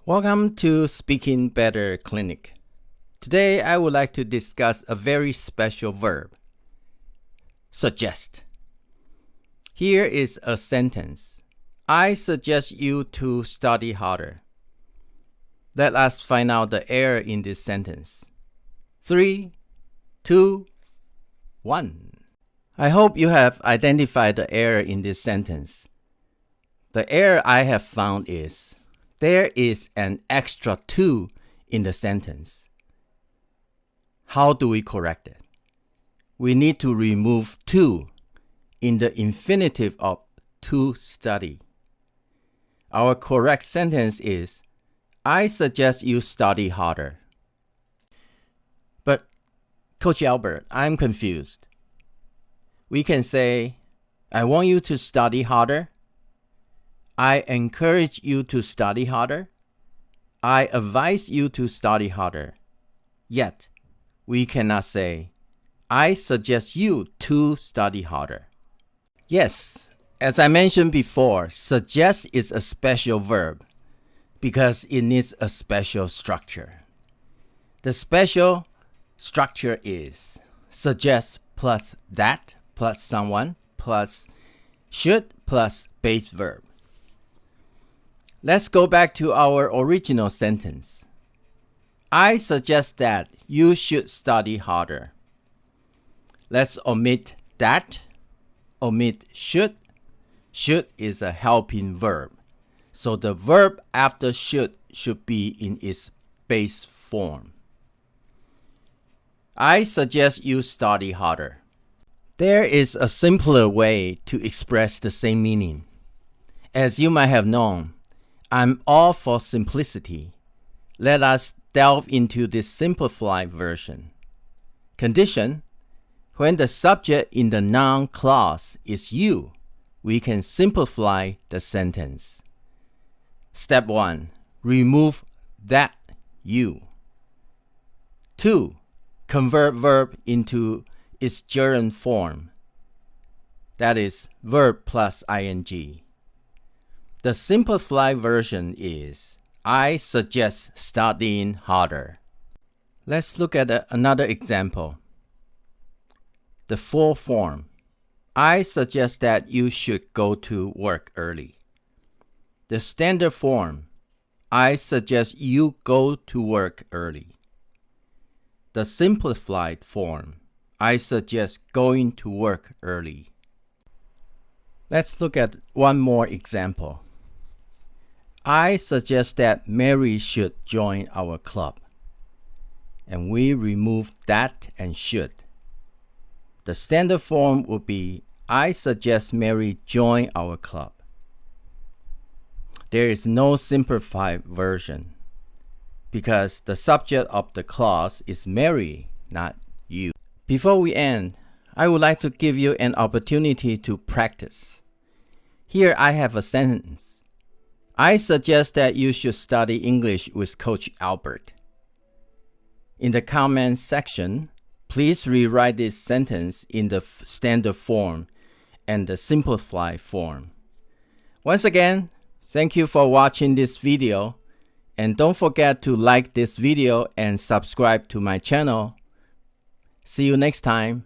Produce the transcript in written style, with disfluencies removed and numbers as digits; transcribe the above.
Welcome to Speaking Better Clinic. Today I would like to discuss a very special verb, suggest. Here is a sentence. I suggest you to study harder. Let us find out the error in this sentence. 3, 2, 1. I hope you have identified the error in this sentence. The error I have found is there is an extra to in the sentence. How do we correct it? We need to remove to in the infinitive of to study. Our correct sentence is, I suggest you study harder. But, Coach Albert, I'm confused. We can say, I want you to study harder. I encourage you to study harder. I advise you to study harder. Yet, we cannot say, I suggest you to study harder. Yes, as I mentioned before, suggest is a special verb because it needs a special structure. The special structure is suggest plus that plus someone plus should plus base verb. Let's go back to our original sentence. I suggest that you should study harder. Let's omit that, omit should. Should is a helping verb. So the verb after should be in its base form. I suggest you study harder. There is a simpler way to express the same meaning. As you might have known, I'm all for simplicity. Let us delve into this simplified version. Condition: when the subject in the noun clause is you, we can simplify the sentence. Step 1. Remove that you. 2. Convert verb into its gerund form. That is verb plus ing. The simplified version is, I suggest studying harder. Let's look at another example. The full form. I suggest that you should go to work early. The standard form. I suggest you go to work early. The simplified form. I suggest going to work early. Let's look at one more example. I suggest that Mary should join our club. And we remove that and should. The standard form would be, I suggest Mary join our club. There is no simplified version because the subject of the clause is Mary, not you. Before we end, I would like to give you an opportunity to practice. Here I have a sentence. I suggest that you should study English with Coach Albert. In the comments section, please rewrite this sentence in the standard form and the simplified form. Once again, thank you for watching this video, and don't forget to like this video and subscribe to my channel. See you next time.